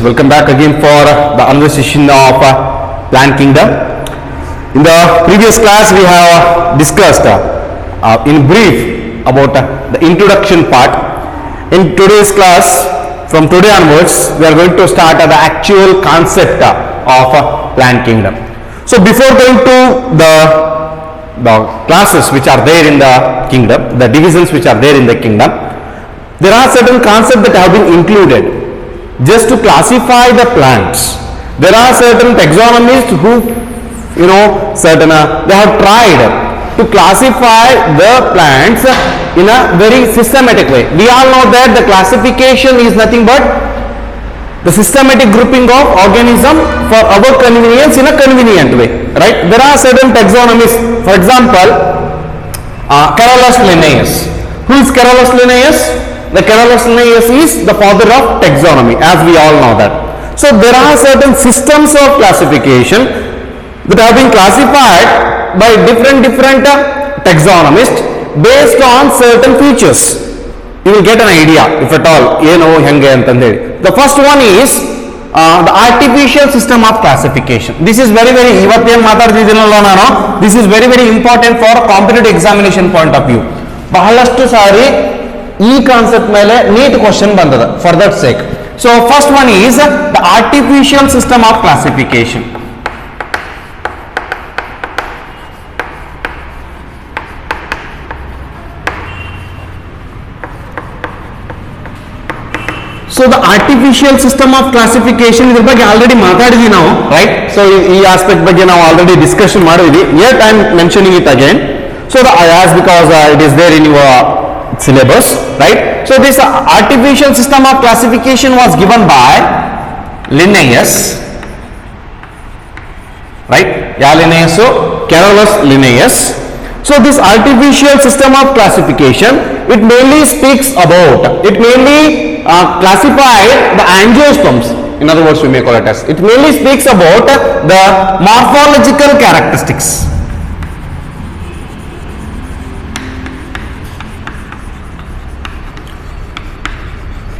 welcome back again for the another session of Plant Kingdom. In the previous class we have discussed in brief about the introduction part. In today's class, from today onwards, we are going to start the actual concept of Plant Kingdom. So before going to the classes which are there in the kingdom, the divisions which are there in the kingdom, there are certain concepts that have been included just to classify the plants. There are certain taxonomists who, they have tried to classify the plants in a very systematic way. We all know that the classification is nothing but the systematic grouping of organism for our convenience in a convenient way, right? There are certain taxonomists. For example, Carolus Linnaeus. Who is Carolus Linnaeus? The Carolus Linnaeus is the father of taxonomy, as we all know that. So there are certain systems of classification that have been classified by different taxonomists based on certain features. You will get an idea, if at all, the first one is the artificial system of classification. This is very important for competitive examination point of view. ಬಹಳಷ್ಟು ಸಾರಿ ಈ concept ಮೇಲೆ neat question ಬಂದದ for that sake. So first one is the artificial system of classification. So the artificial system of classification ಇದ್ರ ಬಗ್ಗೆ already ಮಾತಾಡಿದ್ವಿ ನಾವು, right? So ಈ aspect ಬಗ್ಗೆ ನಾವು ಆಲ್ರೆಡಿ ಡಿಸ್ಕಷನ್ ಮಾಡಿದ್ವಿ. Yet I am mentioning it again. So as because it is there in your syllabus, right? So this artificial system of classification was given by Linnaeus, right? Linnaeus, Carolus Linnaeus. So this artificial system of classification, it mainly speaks about, it mainly classified the angiosperms. In other words, we may call it as, it mainly speaks about the morphological characteristics.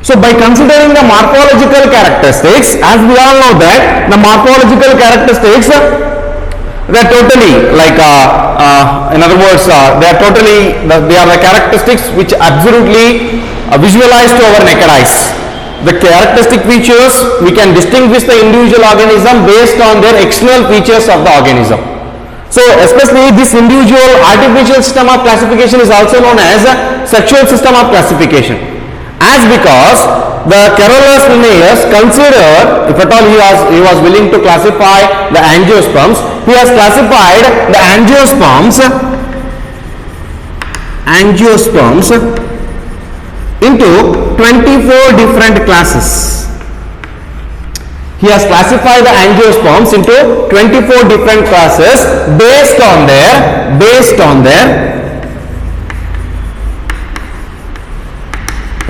So by considering the morphological characteristics, as we all know that the morphological characteristics, they are totally like, in other words, they are the characteristics which absolutely visualize to our naked eyes. The characteristic features, we can distinguish the individual organism based on their external features of the organism. So especially this individual artificial system of classification is also known as a sexual system of classification. As because the Carolus Linnaeus considered, if at all he was willing to classify the angiosperms, he has classified the angiosperms into 24 different classes. He has classified the angiosperms into 24 different classes based on their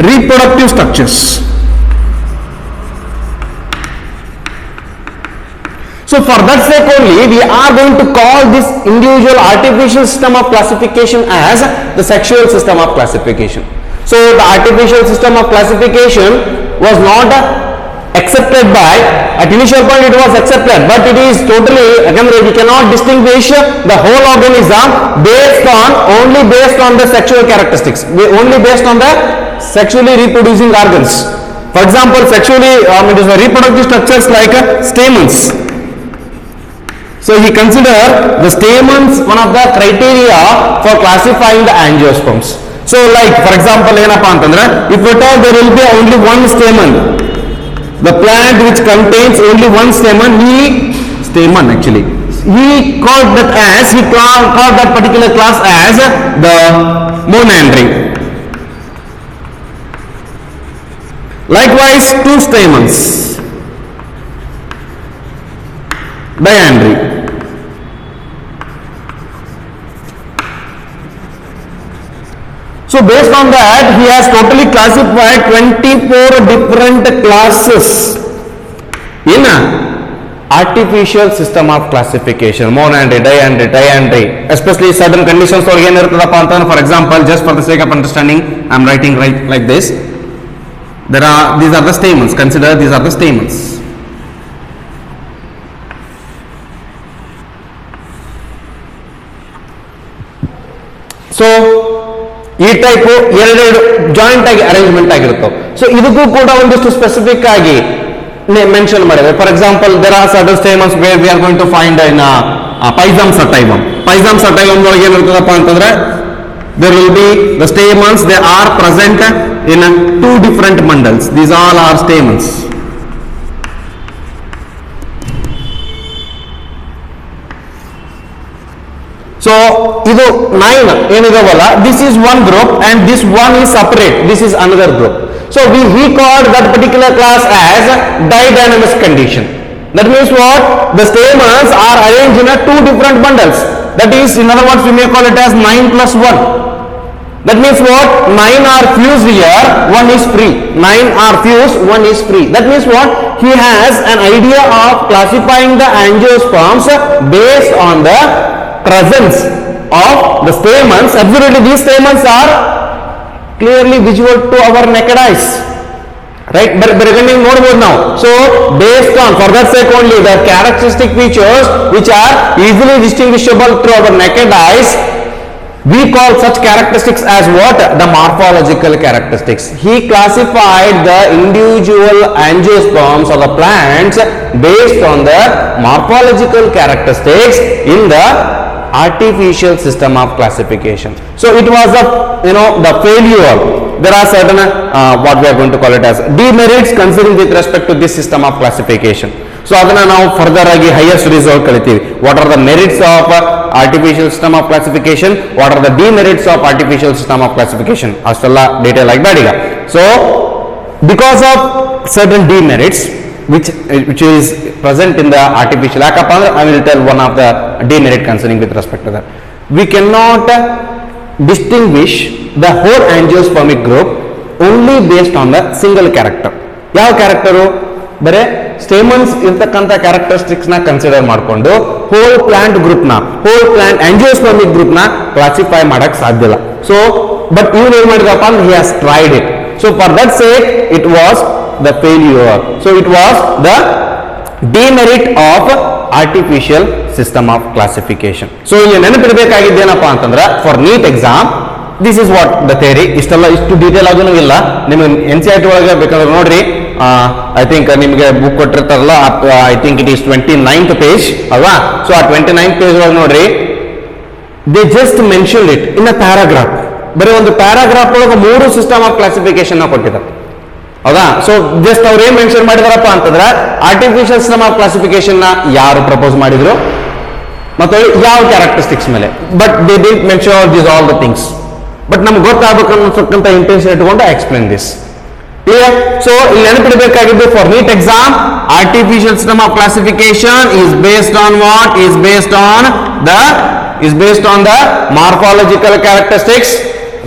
reproductive structures. So for that sake only, we are going to call this individual artificial system of classification as the sexual system of classification. So the artificial system of classification was not accepted by, at initial point it was accepted, but it is totally, again we cannot distinguish the whole organism only based on the sexual characteristics, only based on the sexually reproducing organs. For example, sexually it is the reproductive structures like stamens. So he considered the stamens one of the criteria for classifying the angiosperms. So like for example, if at all there will be only one stamen, the plant which contains only one stamen, he called that particular class as the monandry. Likewise, two stamens, diandry. So based on that, he has totally classified 24 different classes in artificial system of classification. Monandry, diandry, especially certain conditions. For example, just for the sake of understanding, I am writing like this. these are the stamens. Consider these are the stamens. So ಈ type ಎರಡೆರಡು joint ಆಗಿ arrangement ಆಗಿರುತ್ತೆ. So ಇದಕ್ಕೂ ಕೂಡ ಒಂದಿಷ್ಟು specific ಆಗಿ mention ಮಾಡಿದೆ. For example, there are certain stamens where we are going to find in Pisum sativum. Pisum sativum ಒಳಗೆ ಏನಿರ್ತದಪ್ಪ ಅಂತಂದ್ರೆ, there will be the stamens, they are present in two different bundles. These all are stamens. So idu 9 enidavala, this is one group and this one is separate, this is another group. So he called that particular class as didynamous condition. That means what? The stamens are arranged in two different bundles. That is, in other words, we may call it as 9 plus 1. That means what? 9 are fused here, 1 is free. 9 are fused, 1 is free. That means what? He has an idea of classifying the angiosperms based on the presence of the stamens. Absolutely, these stamens are clearly visible to our naked eyes. Right? But recommending more now. So, based on, for that sake only, the characteristic features which are easily distinguishable through our naked eyes, we call such characteristics as what? The morphological characteristics. He classified the individual angiosperms of the plants based on the morphological characteristics in the artificial system of classification. So it was the failure. There are certain what we are going to call it as demerits considering with respect to this system of classification. So adana now further agi higher studies ol kalitivi. What are the merits of artificial system of classification? What are the demerits of artificial system of classification? Astella detail like badiga. So because of certain demerits which is present in the artificial, I will tell one of the demerit concerning with respect to that. We cannot distinguish the whole angiospermic group only based on the single character. ಯಾವ character? ಬರೇ stamens ಇರ್ತಕ್ಕಂಥ characteristics ನ consider ಮಾಡಿಕೊಂಡು hole plant group ನ, hole plant ಆಂಜಿಯೋಸ್ಪರ್ಮಿಕ್ group ನ classify ಮಾಡಕ್ ಸಾಧ್ಯ ಇಲ್ಲ. ಸೊ ಬಟ್ ಇವ್ರು ಏನ್ ಮಾಡಿದಪ್ಪ ಅಂದ್ರೆ he has tried it. So for that sake it was the failure. So it was the demerit of artificial system of classification. So ಇಲ್ಲಿ ನೆನಪಿರಬೇಕಾಗಿದ್ದೇನಪ್ಪ ಅಂತಂದ್ರೆ, for NEET exam this is what the theory. ಇಷ್ಟೆಲ್ಲ ಇಷ್ಟು detail ಆಗೂ ಇಲ್ಲ. ನಿಮಗೆ NCERT ಒಳಗೆ ಬೇಕಾದ್ರೆ ನೋಡ್ರಿ, ಐ ಥಿಂಕ್ ನಿಮಗೆ ಬುಕ್ ಕೊಟ್ಟಿರ್ತಾರಲ್ಲ, I think it is 29th page ಅಲ್ವಾ? ಸೊ ಆ 29th ಪೇಜ್ ಒಳಗೆ ನೋಡ್ರಿ, they just mentioned it in a paragraph. ಬರೀ ಒಂದು ಪ್ಯಾರಾಗ್ರಾಫ್ ಒಳಗೆ 3 ಸಿಸ್ಟಮ್ ಆಫ್ ಕ್ಲಾಸಿಫಿಕೇಶನ್ ಕೊಟ್ಟಿದ್ದಾರೆ ಹೌದಾ? ಸೊ ಜಸ್ಟ್ ಅವ್ರು ಏನ್ ಮೆನ್ಷನ್ ಮಾಡಿದಾರಪ್ಪ ಅಂತಂದ್ರೆ, ಆರ್ಟಿಫಿಷಿಯಲ್ ಸಿಸ್ಟಮ್ ಆಫ್ ಕ್ಲಾಸಿಫಿಕೇಶನ್ ನ ಯಾರು ಪ್ರಪೋಸ್ ಮಾಡಿದ್ರು ಮತ್ತೆ ಯಾವ ಕ್ಯಾರೆಕ್ಟರಿಸ್ಟಿಕ್ಸ್ ಮೇಲೆ, but they did mention this all the things. But ನಮ್ಗೆ ಗೊತ್ತಾಗಬೇಕು ಅನ್ನತಕ್ಕಂಥ ಇಂಟೆನ್ಷನ್ ಇಟ್ಕೊಂಡು ಎಕ್ಸ್ಪ್ಲೇನ್ ದಿಸ್. ಕ್ಲಿಯರ್? ಸೊ ಇಲ್ಲಿ ನೆನಪಿಡಬೇಕಾಗಿದ್ದು, for NEET exam artificial system of classification is based on what? Is based on the morphological characteristics.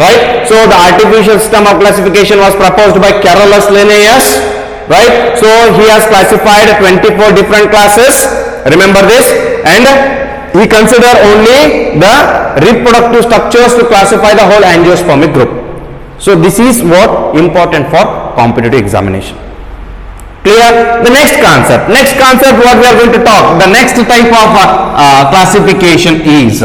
Right? So the artificial system of classification was proposed by Carolus Linnaeus. Right? So he has classified 24 different classes. Remember this. And he considered only the reproductive structures to classify the whole angiospermic group. So this is what important for competitive examination. Clear? The next concept what we are going to talk, the next type of classification is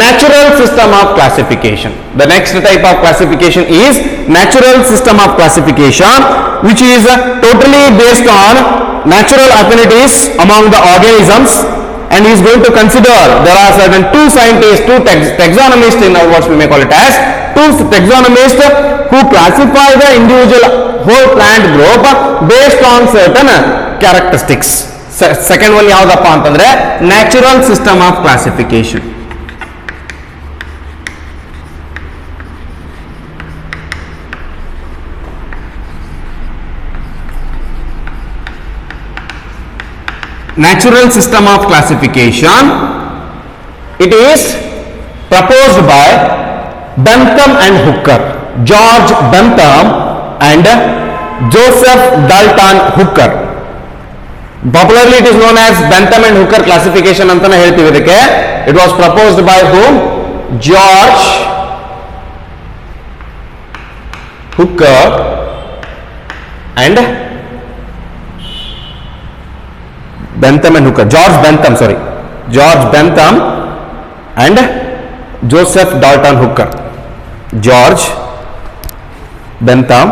natural system of classification. The next type of classification is natural system of classification, which is totally based on natural affinities among the organisms, and he is going to consider there are certain two scientists, two taxonomists, in other words we may call it as two taxonomists who classify the individual whole plant group based on certain characteristics. Second one yaudappa antandre natural system of classification. Natural system of classification, it is proposed by Bentham and Hooker, George Bentham and Joseph Dalton Hooker. Popularly it is known as Bentham and Hooker classification antana ಹೇಳ್ತೀವಿ ಇದಕ್ಕೆ. It was proposed by whom? George Hooker and Bentham and Hooker. George Bentham and Joseph Dalton Hooker. George Bentham,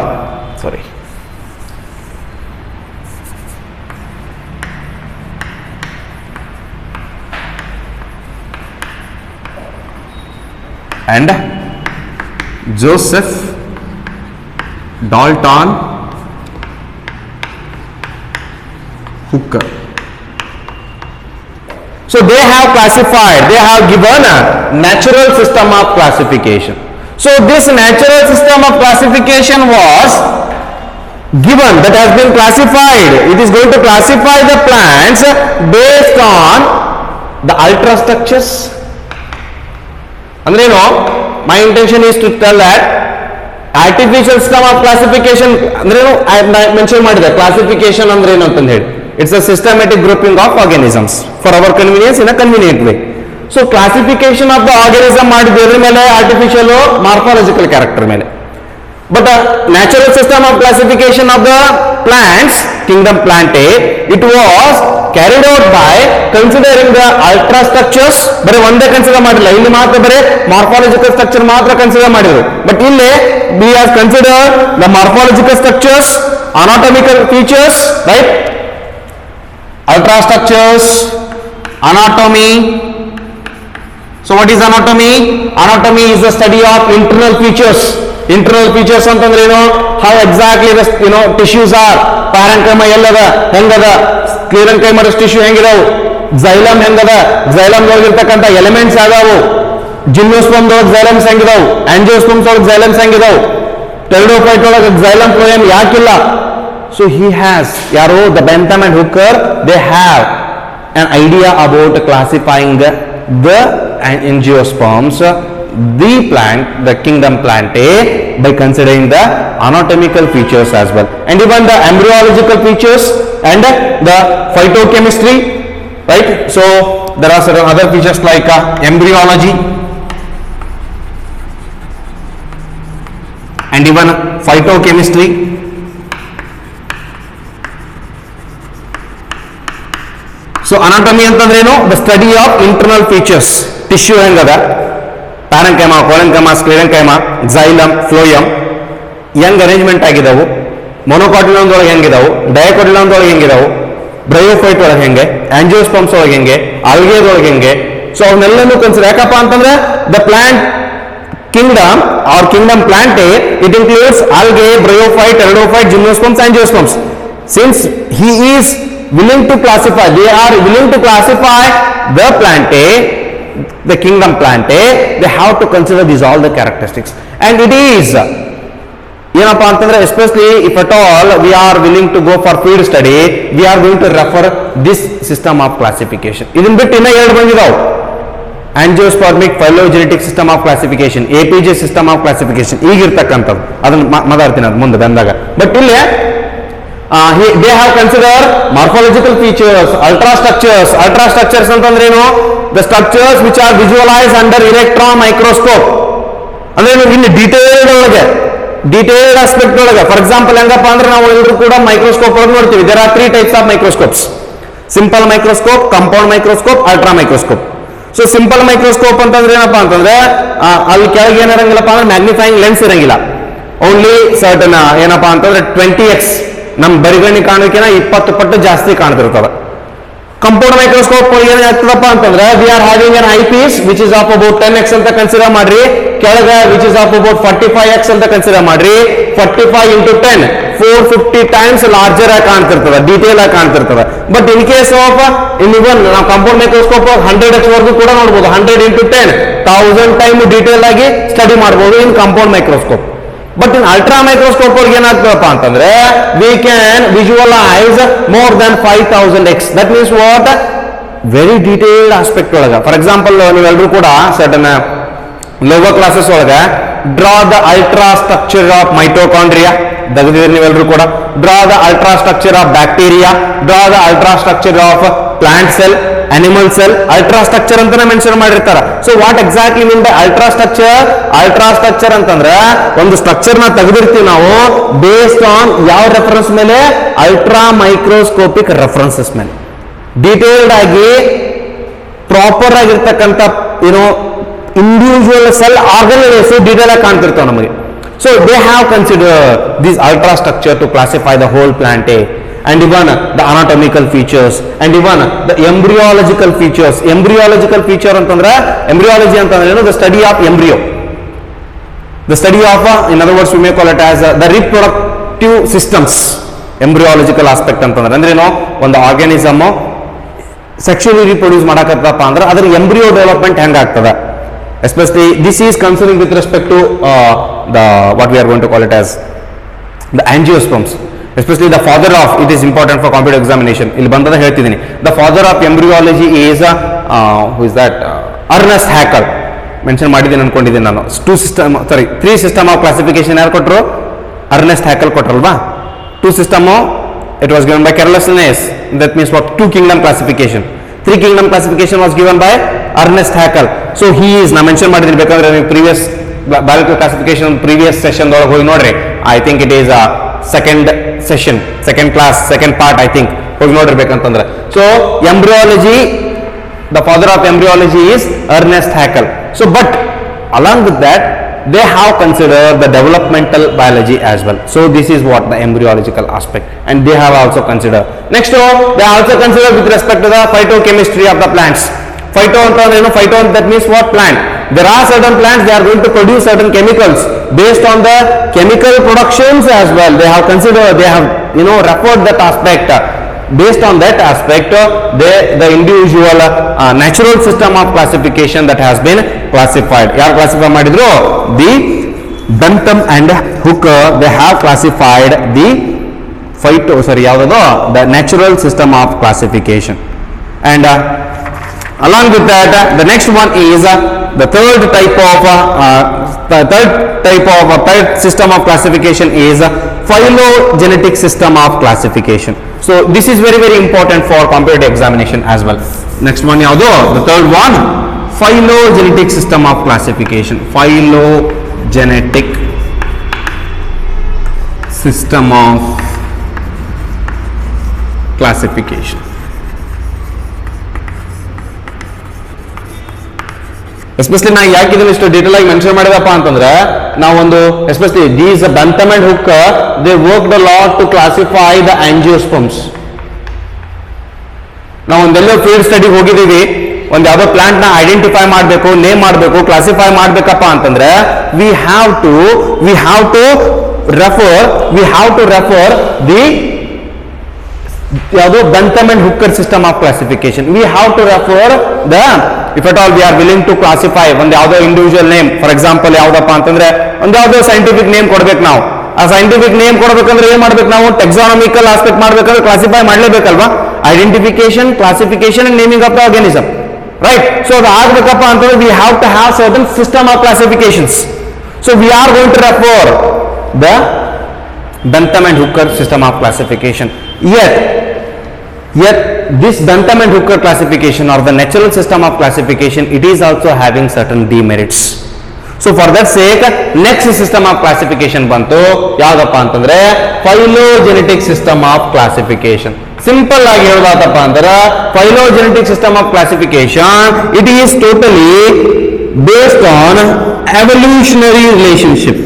and Joseph Dalton Hooker. So they have given a natural system of classification. So this natural system of classification was given, that has been classified. It is going to classify the plants based on the ultrastructures. And my intention is to tell that artificial system of classification, I mentioned classification it's a systematic grouping of organisms for our convenience in a convenient way. So classification of the organism artificial morphological character mele. But the natural system of classification of the plants, kingdom Plantae, it was carried out by considering the ultrastructures. But one day consider morphological structure consider but we have considered the morphological structures, anatomical features, right? Ultrastructures, anatomy. So what is anatomy? Anatomy is the study of internal features. Internal features antandre how exactly the tissues are. Parenchyma ellada hengada, sclerenchymatous tissue hengidavu, xylem hengada, xylem dolaga irtakanta elements yadavu, gymnosperm dolaga xylems hengidavu, angiosperm dolaga xylems hengidavu, pteridophyte dolaga xylem phloem yakilla. So he has, the Bentham and Hooker, they have an idea about classifying the angiosperms, the plant, the kingdom Plantae, by considering the anatomical features as well, and even the embryological features and the phytochemistry, right? So there are certain other features like embryology and even phytochemistry. So anatomy antandreno, the study of internal features, tissue hengada, parenchyma, collenchyma, sclerenchyma, xylem, phloem, young arrangement ಆಗಿದಾವು, monocotyledon ಒಳಗೆ ಹೆಂಗಿದಾವು, dicotyledon ಒಳಗೆ ಹೆಂಗಿದಾವು, bryophyte ಒಳಗೆ ಹೆಂಗೆ, angiosperms ಒಳಗೆ ಹೆಂಗೆ, algae ಒಳಗೆ ಹೆಂಗೆ. So ಅವನ್ನೆಲ್ಲನೂ consider ಯಾಕಪ್ಪ ಅಂತಂದ್ರೆ the plant kingdom or kingdom Plantae, it includes algae, bryophyte, pteridophyte, gymnosperms, angiosperms. Since he is willing to classify, they are willing to classify the Plantae, the kingdom Plantae, they have to consider these all the characteristics. And it is especially if at all we are willing to go for field study, we are going to refer this system of classification. Idin biಟ್ಟು ಇನ್ನ ಎರಡು ಬಂದಿದಾವು, angiospermic phylogenetic system of classification, APG system of classification, ಈಗಿರ್ತಕ್ಕಂಥದ್ದು ಅದನ್ನು ಮಾತಾಡ್ತೀನಿ ಅದು ಮುಂದೆ ಬಂದಾಗ. But ಇಲ್ಲಿ they have considered morphological features, ultrastructures ಅಂತಂದ್ರೇನು, the structures which are visualized under electron microscope. ಅಂದ್ರೆ ಇನ್ನು detailed aspect ಒಳಗೆ. ಫಾರ್ ಎಕ್ಸಾಂಪಲ್ ಹೆಂಗಪ್ಪ ಅಂದ್ರೆ ನಾವು ಎಲ್ಲರೂ ಕೂಡ ಮೈಕ್ರೋಸ್ಕೋಪ್ ಒಳಗೆ ನೋಡ್ತೀವಿ. there are 3 types of microscopes: simple microscope, compound microscope, ultra microscope. So simple microscope ಅಂತಂದ್ರೆ ಏನಪ್ಪಾ ಅಂತಂದ್ರೆ ಅಲ್ಲಿ ಕೆಳಗೆ ಏನಿರಂಗಿಲ್ಲಪ್ಪ ಅಂದ್ರೆ ಮ್ಯಾಗ್ನಿಫೈಯಿಂಗ್ ಲೆನ್ಸ್ ಇರಂಗಿಲ್ಲ, ಓನ್ಲಿ ಸರ್ಟನ್ ಏನಪ್ಪಾ ಅಂತಂದ್ರೆ 20x ನಮ್ಮ ಬರಿಗಣ್ಣಿ ಕಾಣೋಕಿನ 20 ಪಟ್ಟು ಜಾಸ್ತಿ ಕಾಣ್ತಿರ್ತದೆ. ಕಂಪೌಂಡ್ ಮೈಕ್ರೋಸ್ಕೋಪ್ ಏನಾಗ್ತದಪ್ಪ ಅಂತಂದ್ರೆ we are having an eyepiece which is of about 10x ಅಂತ ಕನ್ಸಿಡರ್ ಮಾಡ್ರಿ, ಕೆಳಗೆ which is of about 45x ಅಂತ ಕನ್ಸಿಡರ್ ಮಾಡ್ರಿ. 45 into 10 450 ಟೈಮ್ಸ್ ಲಾರ್ಜರ್ ಆಗಿ ಕಾಣ್ತಿರ್ತದೆ, ಡೀಟೇಲ್ ಆಗಿ ಕಾಣ್ತಿರ್ತದೆ. ಬಟ್ ಇನ್ ಕೇಸ್ ಆಫ್ ಇವನ್ ನಾವು ಕಂಪೌಂಡ್ ಮೈಕ್ರೋಸ್ಕೋಪ್ 100x ವರೆಗೂ ಕೂಡ ನೋಡ್ಬೋದು. 100 into 10 1000 ಟೈಮ್ ಡೀಟೇಲ್ ಆಗಿ ಸ್ಟಡಿ ಮಾಡ್ಬೋದು in compound microscope. But in ultra microscope ಅವ್ರಿಗೆ ಏನಾಗ್ತದಪ್ಪ ಅಂತಂದ್ರೆ we can visualise more than 5000x. That means what, very detailed aspect ಒಳಗ. ಫಾರ್ ಎಕ್ಸಾಂಪಲ್ ನೀವೆಲ್ಲರೂ ಕೂಡ ಸರ್ಟನ್ ಲೋವರ್ ಕ್ಲಾಸಸ್ ಒಳಗೆ draw the ultra structure of mitochondria ತೆಗೆದಿದ್ರೆ ನೀವೆಲ್ಲರೂ ಕೂಡ. Draw the ultra structure of bacteria, draw the ultra structure of plant cell animal cell, ultra structure ಅಂತಾನೆ mention ಮಾಡಿರ್ತಾರ. So what exactly mean by ultra structure? Ultra structure ಅಂತಂದ್ರೆ ಒಂದು structure ನ ತೆಗೆದಿರ್ತೀವಿ ನಾವು ಬೇಸ್ಡ್ ಆನ್ ಯಾವ ರೆಫರೆನ್ಸ್ ಮೇಲೆ? Ultra microscopic references ಮೇಲೆ. ಡೀಟೇಲ್ಡ್ ಆಗಿ ಪ್ರಾಪರ್ ಆಗಿರ್ತಕ್ಕಂಥ ಏನೋ ಇಂಡಿವಿಜುವಲ್ ಸೆಲ್ ಆರ್ಗನೈಸ್ ಡೀಟೇಲ್ ಆಗಿ ಕಾಣ್ತಿರ್ತಾವ ನಮಗೆ. So they have consider this ultra structure to classify the whole plant and even the anatomical features and even the embryological features. Embryological feature ಅಂತಂದ್ರೆ embryology ಅಂತಂದ್ರೆ ಏನು? The study of embryo, the study of in other words we may call it as the reproductive systems. Embryological aspect ಅಂತಂದ್ರೆ ಅಂದ್ರೆ ಏನು? ಒಂದು organism sexually reproduce ಮಾಡಕತ್ತಪ್ಪ ಅಂದ್ರೆ ಅದರ ಎಂಬ್ರಿಯೋ ಡೆವಲಪ್ಮೆಂಟ್ ಹೆಂಗಾಗ್ತದೆ, especially this is concerning with respect to the what we are going to call it as the angiosperms. Especially the father of, it is important for competitive examination. ಇಲ್ಲಿ ಬಂದದ ಹೇಳ್ತಿದ್ದೀನಿ. The father of embryology is who is that? Ernest Haeckel. Mention ಮಾಡಿದ್ದೀನಿ ಅನ್ಕೊಂಡಿದ್ದೀನಿ ನಾನು. Three system of classification ಯಾರು ಕೊಟ್ಟರು? Ernst ಹ್ಯಾಕಲ್ ಕೊಟ್ರಲ್ವಾ? 2 system, it was given by Carolus Linnaeus. That means what? 2 kingdom classification. 3 kingdom classification was given by Ernest Haeckel. So he is, ನಾ mention ಮಾಡಿದ್ದೀನಿ, ಬೇಕಾದ್ರೆ ನೀವು previous biological classification previous session ಒಳಗೆ ಹೋಗಿ ನೋಡ್ರಿ. I think it is second session, second class, second part I think ಹೋಗಿ ನೋಡಿರ್ಬೇಕಂತಂದ್ರೆ. So embryology, the father of embryology is Ernest Haeckel. So but along with that they have considered the developmental biology as well. So this is what the embryological aspect, and they have also considered. Next they also consider with respect to the phytochemistry of the plants. Phyto antandre eno? Phyto, that means what? Plant. There are certain plants, they are going to produce certain chemicals. Based on the chemical productions as well, they have considered, they have referred that aspect. Based on that aspect, the individual natural system of classification that has been classified. Yaar classify madidru? The Bentham and Hooker, they have classified the the natural system of classification. And along with that, the next one is the third system of classification is phylogenetic system of classification. So this is very very important for competitive examination as well. Next one yaudu? The third one, phylogenetic system of classification. Phylogenetic system of classification. Especially ನಾ ಯಾಕೆ ಇದನ್ನ ಇಷ್ಟು detail ಆಗಿ mention ಮಾಡಿದಪ್ಪ ಅಂತಂದ್ರೆ, ನಾವೊಂದು especially these Bentham and Hooker, they worked a lot to classify the angiosperms. ನಾವು ಒಂದೆಲ್ಲೋ field study ಹೋಗಿದ್ದೀವಿ, ಒಂದು ಯಾವುದೋ ಪ್ಲಾಂಟ್ ನ ಐಡೆಂಟಿಫೈ ಮಾಡಬೇಕು, ನೇಮ್ ಮಾಡಬೇಕು, ಕ್ಲಾಸಿಫೈ ಮಾಡಬೇಕಪ್ಪ ಅಂತಂದ್ರೆ we have to refer the ಯಾವುದು Bentham and Hooker system of classification. We have to refer the, if at all we are willing to classify ಒಂದು ಯಾವುದೋ ಇಂಡಿವಿಜುವಲ್ ನೇಮ್, ಫಾರ್ ಎಕ್ಸಾಂಪಲ್ ಯಾವುದಪ್ಪ ಅಂತಂದ್ರೆ ಒಂದು ಯಾವುದೋ ಸೈಂಟಿಫಿಕ್ ನೇಮ್ ಕೊಡ್ಬೇಕು. ನಾವು ಆ ಸೈಂಟಿಫಿಕ್ ನೇಮ್ ಕೊಡ್ಬೇಕಂದ್ರೆ ಏನ್ ಮಾಡ್ಬೇಕು? ನಾವು ಟೆಕ್ಸಾನಮಿಕಲ್ ಆಸ್ಪೆಕ್ಟ್ ಮಾಡ್ಬೇಕಂದ್ರೆ ಕ್ಲಾಸಿಫೈ ಮಾಡ್ಲೇಬೇಕಲ್ವಾ? Identification, classification and naming of the organism, right? So ಅದು ಆಗ್ಬೇಕಪ್ಪ ಅಂತಂದ್ರೆ we have to have certain system of classifications. So we are going to refer the Bentham and Hooker system of classification. Yet this Bentham and Hooker classification or the natural system of classification, it is also having certain demerits. So for that sake, next system of classification bantu yavadappa antandre phylogenetic system of classification. Simple agi heladappa andra phylogenetic system of classification, it is totally based on evolutionary relationship.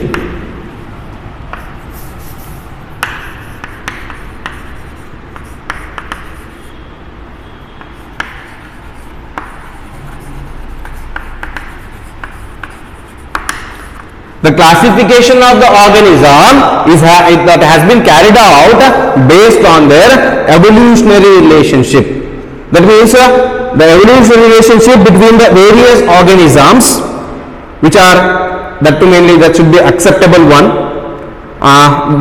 The classification of the organism that has been carried out based on their evolutionary relationship. That means the evolutionary relationship between the various organisms, which are, that too mainly that should be acceptable one,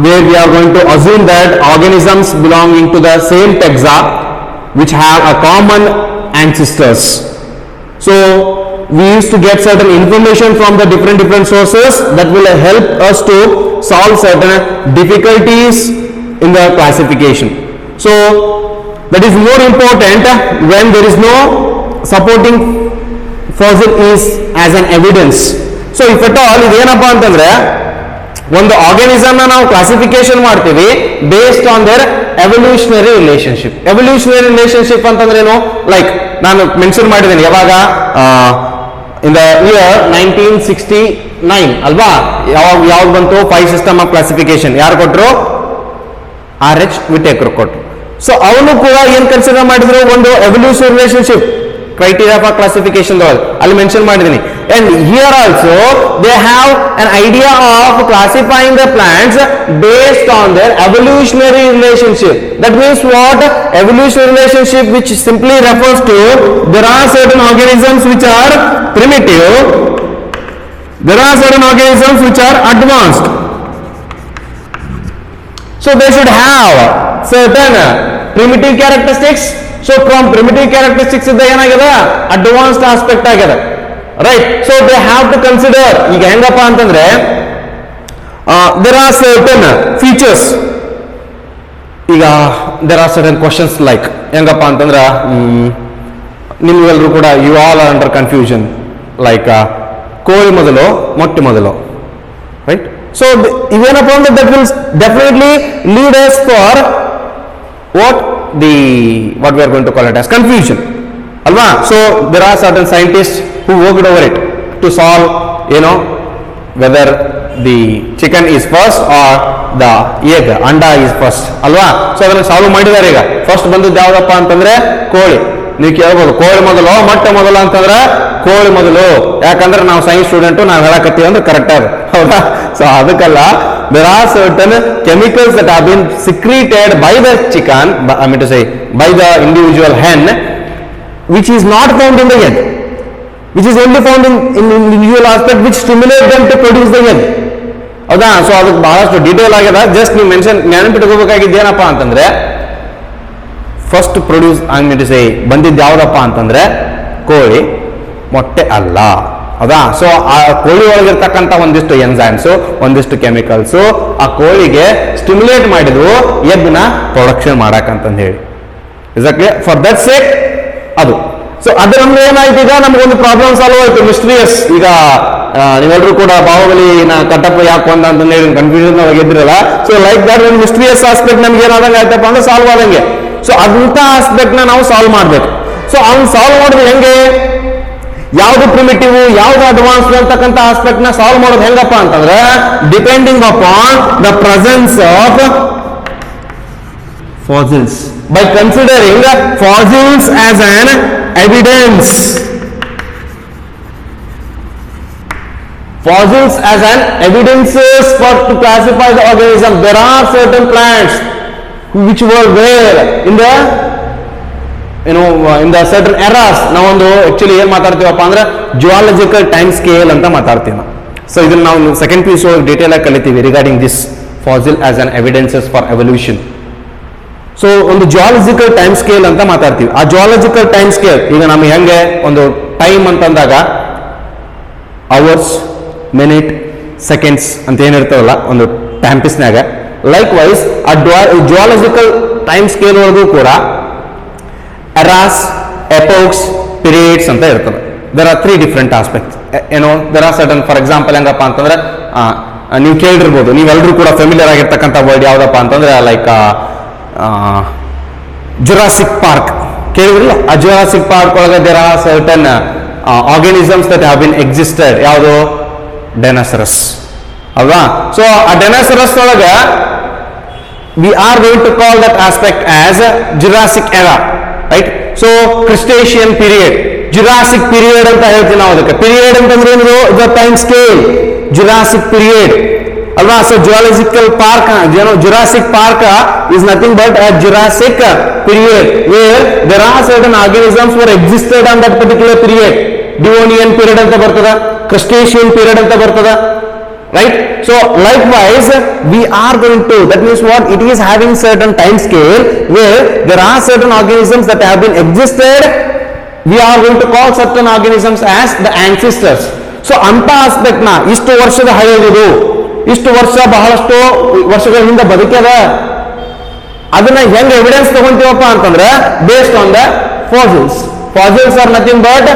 where we are going to assume that organisms belonging to the same taxa, which have a common ancestors. So we used to get certain information from the different sources that will help us to solve certain difficulties in the classification. So that is more important when there is no supporting fossil is as an evidence. So if at all ಇದೇನಪ್ಪಾ ಅಂತಂದ್ರೆ ಒಂದು organism ನಾವು classification ಮಾಡ್ತೀವಿ based on their evolutionary relationship. Evolutionary relationship ಅಂತಂದ್ರೆ ಏನು, like ನಾನು mention ಮಾಡಿದ್ದೀನಿ ಯಾವಾಗ ಇನ್ ದ ಇಯರ್ 1969 ಅಲ್ವಾ, ಯಾವ್ದು ಬಂತು 5 ಸಿಸ್ಟಮ್ ಆಫ್ ಕ್ಲಾಸಿಫಿಕೇಶನ್, ಯಾರು ಕೊಟ್ಟರು, R.H. ವಿಟೇಕರ್ ಕೊಟ್ಟರು. ಸೊ ಅವನು ಕೂಡ ಏನ್ ಕನ್ಸಿಡರ್ ಮಾಡಿದ್ರು, ಒಂದು evolutionary relationship criteria for classification ಅಲ್ಲಿ ಮೆನ್ಷನ್ ಮಾಡಿದ್ದೀನಿ. And here also they have an idea of classifying the plants based on their evolutionary relationship. That means what? Evolutionary relationship, which simply refers to there are certain organisms which are primitive, there are certain organisms which are advanced. So they should have certain primitive characteristics. So from primitive characteristics ಇಂದ ಏನಾಗಿದೆ, advanced aspect ಆಗಿದೆ, right. So they have to consider, ಈಗ ಹೆಂಗಪ್ಪ ಅಂತಂದ್ರೆ there are certain features. ಈಗ there are certain questions like ಹೆಂಗಪ್ಪ ಅಂತಂದ್ರ ನಿಮ್ಗೆಲ್ಲರೂ ಕೂಡ you all are under confusion, like ಕೋಳಿ ಮೊದಲು ಮೊಟ್ಟೆ ಮೊದಲು, ರೈಟ್. ಸೊ ಇವೇನಪ್ಪ ಅಂದ್ರೆ that will definitely lead us for what we are going to call it as confusion, alva. So there are certain scientists who worked over it to solve, whether the chicken is first or the egg, anda is first, alva. So ಅದನ್ನ solve ಮಾಡಿದ್ದಾರೆ. ಈಗ first ಬಂದದ್ದು ಯಾವ್ದಪ್ಪ ಅಂತಂದ್ರೆ ಕೋಳಿ. ನೀವು ಕೇಳ್ಬೋದು ಕೋಳಿ ಮೊದಲು ಮೊಟ್ಟೆ ಮೊದಲು ಅಂತಂದ್ರೆ ಕೋಳಿ ಮೊದಲು, ಯಾಕಂದ್ರೆ ನಾವು ಸೈನ್ಸ್ ಸ್ಟೂಡೆಂಟು, ನಾವು ಹೇಳಕತ್ತೀವಿ ಅಂದ್ರೆ ಕರೆಕ್ಟ್ ಅದು, ಹೌದಾ? ಸೊ ಅದಕ್ಕೆಲ್ಲ there are certain chemicals that have been secreted by the chicken, I mean to say by the individual hen, which is not found in the egg, which is only found in individual aspect, which stimulate them to produce the egg, ಹೌದಾ? So ಅದಕ್ಕೆ ಬಹಳಷ್ಟು detail ಆಗಿದೆ. Just ನೀವು mention ನೆನಪಿಟ್ಕೋಬೇಕಾಗಿದ್ದು ಏನಪ್ಪಾ ಅಂತಂದ್ರೆ first produce I mean to say ಬಂದಿದ್ದು ಯಾವ್ದಪ್ಪ ಅಂತಂದ್ರೆ ಕೋಳಿ, ಮೊಟ್ಟೆ ಅಲ್ಲ, ಹೌದಾ? ಸೊ ಆ ಕೋಳಿ ಒಳಗಿರ್ತಕ್ಕಂಥ ಒಂದಿಷ್ಟು ಎನ್ಸೈಮ್ಸ್, ಒಂದಿಷ್ಟು ಕೆಮಿಕಲ್ಸ್ ಆ ಕೋಳಿಗೆ ಸ್ಟಿಮ್ಯುಲೇಟ್ ಮಾಡಿದ್ವು ಎಗ್ನ ಪ್ರೊಡಕ್ಷನ್ ಮಾಡಕಂತಂದು ಹೇಳಿ. ಎಕ್ಸಾಕ್ಟ್ಲಿ ಫಾರ್ ದಟ್ ಸೇಕ್ ಅದು. ಸೊ ಅದ್ರ ನಮ್ಗೆ ಏನಾಯ್ತು, ಈಗ ನಮ್ಗೊಂದು ಪ್ರಾಬ್ಲಮ್ ಸಾಲ್ವ್ ಆಯ್ತು, ಮಿಸ್ಟ್ರಿಯಸ್. ಈಗ ನೀವೆಲ್ಲರೂ ಕೂಡ ಬಾಹುಬಲಿನ ಕಟ್ಟಪ್ಪ ಯಾಕೆ ಒಂದ ಅಂತ ಹೇಳಿ ಕನ್ಫ್ಯೂಷನ್ ಒಳಗಿದ್ರಲ್ಲ. ಸೊ ಲೈಕ್ ದಟ್ ಒಂದು ಮಿಸ್ಟ್ರಿಯಸ್ ಆಸ್ಪೆಕ್ಟ್ ನಮ್ಗೆ ಏನಾದಂಗೆ ಆಯ್ತಪ್ಪ ಅಂದ್ರೆ ಸಾಲ್ವ್ ಆದಂಗೆ. ಸೊ ಅಂತ ಆಸ್ಪೆಕ್ಟ್ ನ ನಾವು ಸಾಲ್ವ್ ಮಾಡ್ಬೇಕು. ಸೊ ಅವ್ನು ಸಾಲ್ವ್ ಮಾಡಿದ್ರೆ ಹೆಂಗೆ, ಯಾವ್ದು ಪ್ರಿಮಿಟಿವ್ ಯಾವ್ದು ಅಡ್ವಾನ್ಸ್ ಅಂತಕ್ಕಂಥ ಆಸ್ಪೆಕ್ಟ್ ನ ಸಾಲ್ವ್ ಮಾಡೋದು ಹೆಂಗಪ್ಪ ಅಂತಂದ್ರೆ depending upon the presence of fossils, by considering fossils as an evidence. Fossils as an evidences for to classify the organism. There are certain plants which were there in the in the certain eras. ನಾವೊಂದು actually ಏನ್ ಮಾತಾಡ್ತೀವಪ್ಪ ಅಂದ್ರೆ geological time scale ಅಂತ ಮಾತಾಡ್ತೀವಿ ನಾವು. So ಇದನ್ನ ನಾವು second piece detail ಆಗಿ ಕಲಿತೀವಿ regarding this fossil as an evidences for evolution. So ಒಂದು ಜಿಯಾಲಜಿಕಲ್ ಟೈಮ್ ಸ್ಕೇಲ್ ಅಂತ ಮಾತಾಡ್ತೀವಿ. ಆ ಜಿಯಾಲಜಿಕಲ್ ಟೈಮ್ ಸ್ಕೇಲ್ ಈಗ ನಮ್ಗೆ ಹೆಂಗೆ ಒಂದು ಟೈಮ್ ಅಂತಂದಾಗ ಅವರ್ಸ್, ಮಿನಿಟ್, ಸೆಕೆಂಡ್ಸ್ ಅಂತ ಏನಿರ್ತಾವಲ್ಲ ಒಂದು ಟೈಮ್ ಪೀಸ್ನಾಗ, ಲೈಕ್ ವೈಸ್ ಆ ಜಿಯಾಲಜಿಕಲ್ ಟೈಮ್ ಸ್ಕೇಲ್ ಒಳಗೂ ಕೂಡ ಎರಾಸ್, ಎಪೋಕ್ಸ್, ಪೀರಿಯಡ್ಸ್ ಅಂತ ಇರ್ತದೆ. There are 3 different aspects. There are certain, for example ಹೆಂಗಪ್ಪ ಅಂತಂದ್ರೆ ನೀವು ಕೇಳಿರ್ಬೋದು, ನೀವೆಲ್ಲರೂ ಕೂಡ ಫೆಮಿಲಿಯರ್ ಆಗಿರ್ತಕ್ಕಂಥ ವರ್ಡ್ ಯಾವ್ದಪ್ಪ ಅಂತಂದ್ರೆ ಲೈಕ್ ಜುರಾಸಿಕ್ ಪಾರ್ಕ್ ಕೇಳಿದ್ರಲ್ಲ. ಆ ಜುರಾಸಿಕ್ ಪಾರ್ಕ್ ಒಳಗೆ there are certain organisms that have been existed. ಯಾವುದು? ಡೈನೋಸರಸ್ ಅಲ್ವಾ? ಸೊ ಆ ಡೈನೋಸರಸ್ ಒಳಗೆ we are going to call that aspect as Jurassic era, right? So Cretaceous period, Jurassic period ಅಂತ ಹೇಳ್ತೀವಿ ನಾವು ಅದಕ್ಕೆ. ಪೀರಿಯಡ್ ಅಂತಂದ್ರೆ ಏನು? The time scale, Jurassic period ಅಲ್ವಾ? So geological park, Jurassic Park is nothing but a Jurassic period where there are certain organisms were existed on that particular period. Devonian period anta bartada, Cretaceous period anta bartada, right? So likewise we are going to, that means what, it is having certain time scale where there are certain organisms that have been existed. We are going to call certain organisms as the ancestors. So anta aspect na ಇಷ್ಟು ವರ್ಷದ ಹಳೆಯದು, ಇಷ್ಟು ವರ್ಷ ಬಹಳಷ್ಟು ವರ್ಷಗಳ ಹಿಂದೆ ಬದುಕ್ಯದ, ಅದನ್ನ ಹೆಂಗ್ ಎವಿಡೆನ್ಸ್ ತಗೊಂತೀವಪ್ಪ ಅಂತಂದ್ರೆ based on the fossils. Fossils are nothing but